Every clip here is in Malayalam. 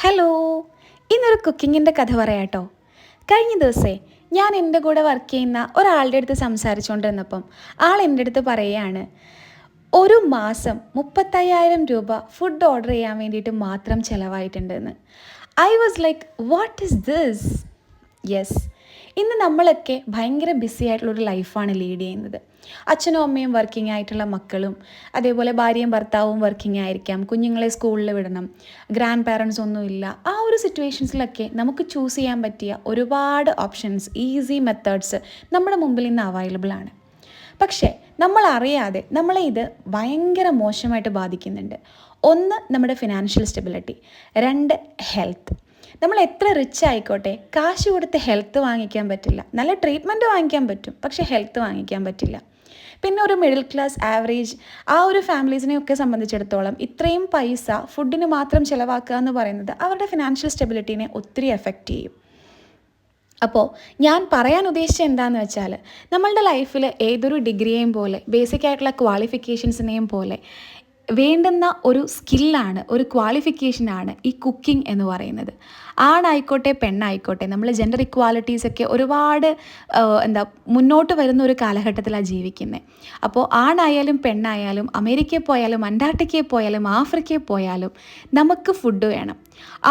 ഹലോ, ഇന്നൊരു കുക്കിങ്ങിൻ്റെ കഥ പറയാട്ടോ. കഴിഞ്ഞ ദിവസേ ഞാൻ എൻ്റെ കൂടെ വർക്ക് ചെയ്യുന്ന ഒരാളുടെ അടുത്ത് സംസാരിച്ചുകൊണ്ടിരുന്നപ്പം ആൾ എൻ്റെ അടുത്ത് പറയുകയാണ്, ഒരു മാസം 35,000 രൂപ ഫുഡ് ഓർഡർ ചെയ്യാൻ വേണ്ടിയിട്ട് മാത്രം ചിലവായിട്ടുണ്ടെന്ന്. I was like, what is this? Yes, ഇന്ന് നമ്മളൊക്കെ ഭയങ്കര ബിസി ആയിട്ടുള്ളൊരു ലൈഫാണ് ലീഡ് ചെയ്യുന്നത്. അച്ഛനും അമ്മയും വർക്കിംഗ് ആയിട്ടുള്ള മക്കളും, അതേപോലെ ഭാര്യയും ഭർത്താവും വർക്കിംഗ് ആയിരിക്കാം, കുഞ്ഞുങ്ങളെ സ്കൂളിൽ വിടണം, ഗ്രാൻഡ് പാരൻസ് ഒന്നുമില്ല. ആ ഒരു സിറ്റുവേഷൻസിലൊക്കെ നമുക്ക് ചൂസ് ചെയ്യാൻ പറ്റിയ ഒരുപാട് ഓപ്ഷൻസ്, ഈസി മെത്തേഡ്സ് നമ്മുടെ മുമ്പിൽ ഇന്ന് അവൈലബിൾ ആണ്. പക്ഷേ നമ്മൾ അറിയാതെ നമ്മളെ ഇത് ഭയങ്കര മോശമായിട്ട് ബാധിക്കുന്നുണ്ട്. ഒന്ന്, നമ്മുടെ ഫിനാൻഷ്യൽ സ്റ്റെബിലിറ്റി. രണ്ട്, ഹെൽത്ത്. നമ്മൾ എത്ര റിച്ച് ആയിക്കോട്ടെ, കാശ് കൊടുത്ത് ഹെൽത്ത് വാങ്ങിക്കാൻ പറ്റില്ല. നല്ല ട്രീറ്റ്മെൻറ്റ് വാങ്ങിക്കാൻ പറ്റും, പക്ഷേ ഹെൽത്ത് വാങ്ങിക്കാൻ പറ്റില്ല. പിന്നെ ഒരു മിഡിൽ ക്ലാസ് ആവറേജ് ആ ഒരു ഫാമിലീസിനെയൊക്കെ സംബന്ധിച്ചിടത്തോളം ഇത്രയും പൈസ ഫുഡിന് മാത്രം ചിലവാക്കുക എന്ന് പറയുന്നത് അവരുടെ ഫിനാൻഷ്യൽ സ്റ്റെബിലിറ്റീനെ ഒത്തിരി എഫക്റ്റ് ചെയ്യും. അപ്പോൾ ഞാൻ പറയാൻ ഉദ്ദേശിച്ചത് എന്താണെന്ന് വെച്ചാൽ, നമ്മളുടെ ലൈഫിൽ ഏതൊരു ഡിഗ്രിയെയും പോലെ, ബേസിക് ആയിട്ടുള്ള ക്വാളിഫിക്കേഷൻസിനെയും പോലെ വേണ്ടുന്ന ഒരു സ്കില്ലാണ്, ഒരു ക്വാളിഫിക്കേഷനാണ് ഈ കുക്കിംഗ് എന്ന് പറയുന്നത്. ആണായിക്കോട്ടെ പെണ്ണായിക്കോട്ടെ, നമ്മൾ ജെൻഡർ ഇക്വാലിറ്റീസൊക്കെ ഒരുപാട് മുന്നോട്ട് വരുന്ന ഒരു കാലഘട്ടത്തിലാണ് ജീവിക്കുന്നത്. അപ്പോൾ ആണായാലും പെണ്ണായാലും, അമേരിക്കയിൽ പോയാലും അന്റാർട്ടിക്കയിൽ പോയാലും ആഫ്രിക്കയിൽ പോയാലും നമുക്ക് ഫുഡ് വേണം.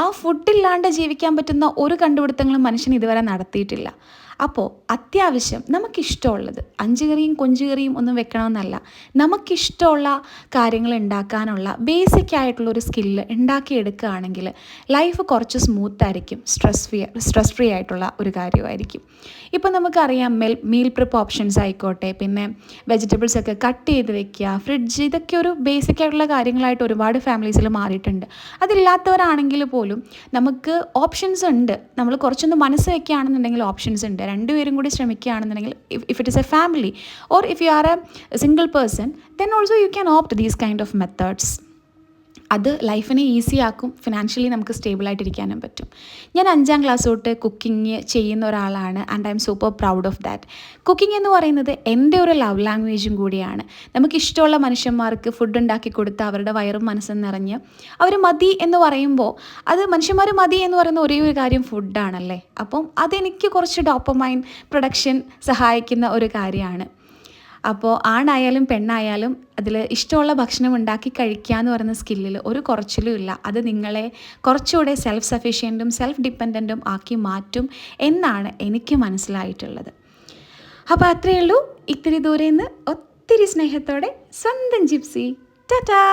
ആ ഫുഡില്ലാണ്ട് ജീവിക്കാൻ പറ്റുന്ന ഒരു കണ്ടുപിടുത്തങ്ങളും മനുഷ്യൻ ഇതുവരെ നടത്തിയിട്ടില്ല. അപ്പോൾ അത്യാവശ്യം നമുക്കിഷ്ടമുള്ളത്, 5 കറിയും കൊഞ്ചുകറിയും ഒന്നും വെക്കണമെന്നല്ല, നമുക്കിഷ്ടമുള്ള കാര്യങ്ങൾ ഉണ്ടാക്കാനുള്ള ബേസിക് ആയിട്ടുള്ളൊരു സ്കില്ല് ഉണ്ടാക്കിയെടുക്കുകയാണെങ്കിൽ ലൈഫ് കുറച്ച് സ്മൂത്തായിരിക്കും, സ്ട്രെസ് ഫ്രീ ആയിട്ടുള്ള ഒരു കാര്യമായിരിക്കും. ഇപ്പോൾ നമുക്കറിയാം, മീൽ പ്രിപ്പ് ഓപ്ഷൻസ് ആയിക്കോട്ടെ, പിന്നെ വെജിറ്റബിൾസൊക്കെ കട്ട് ചെയ്ത് വെക്കുക, ഫ്രിഡ്ജ്, ഇതൊക്കെ ഒരു ബേസിക് ആയിട്ടുള്ള കാര്യങ്ങളായിട്ട് ഒരുപാട് ഫാമിലീസിൽ മാറിയിട്ടുണ്ട്. അതില്ലാത്തവരാണെങ്കിൽ പോലും നമുക്ക് ഓപ്ഷൻസ് ഉണ്ട്. നമ്മൾ കുറച്ചൊന്ന് മനസ്സ് വയ്ക്കുകയാണെന്നുണ്ടെങ്കിൽ ഓപ്ഷൻസ് ഉണ്ട്. രണ്ടുപേരും കൂടി ശ്രമിക്കുകയാണെന്നുണ്ടെങ്കിൽ, if it is a family or if you are a single person, then also you can opt these kind of methods. അത് ലൈഫിനെ ഈസി ആക്കും, ഫിനാൻഷ്യലി നമുക്ക് സ്റ്റേബിളായിട്ടിരിക്കാനും പറ്റും. ഞാൻ 5ാം ക്ലാസ് തൊട്ട് കുക്കിംഗ് ചെയ്യുന്ന ഒരാളാണ്, and I M super proud of that. Cooking എന്ന് പറയുന്നത് എൻ്റെ ഒരു ലവ് ലാംഗ്വേജും കൂടിയാണ്. നമുക്കിഷ്ടമുള്ള മനുഷ്യന്മാർക്ക് ഫുഡ് ഉണ്ടാക്കി കൊടുത്ത് അവരുടെ വയറും മനസ്സും നിറഞ്ഞ് അവർ മതി എന്ന് പറയുമ്പോൾ, അത് മനുഷ്യന്മാർ മതി എന്ന് പറയുന്ന ഒരേ ഒരു കാര്യം ഫുഡാണല്ലേ. അപ്പം അതെനിക്ക് കുറച്ച് ഡോപ്പമൈൻ പ്രൊഡക്ഷൻ സഹായിക്കുന്ന ഒരു കാര്യമാണ്. അപ്പോൾ ആണായാലും പെണ്ണായാലും അതിൽ ഇഷ്ടമുള്ള ഭക്ഷണം ഉണ്ടാക്കി കഴിക്കുക എന്ന് പറയുന്ന സ്കില്ലിൽ ഒരു കുറച്ചിലും ഇല്ല. അത് നിങ്ങളെ കുറച്ചുകൂടെ സെൽഫ് സഫിഷ്യൻറ്റും സെൽഫ് ഡിപ്പെൻഡൻറ്റും ആക്കി മാറ്റും എന്നാണ് എനിക്ക് മനസ്സിലായിട്ടുള്ളത്. അപ്പോൾ അത്രയേ ഉള്ളൂ. ഇത്തിരി ദൂരെ നിന്ന് ഒത്തിരി സ്നേഹത്തോടെ സ്വന്തം ജിപ്സി. ടാറ്റാ.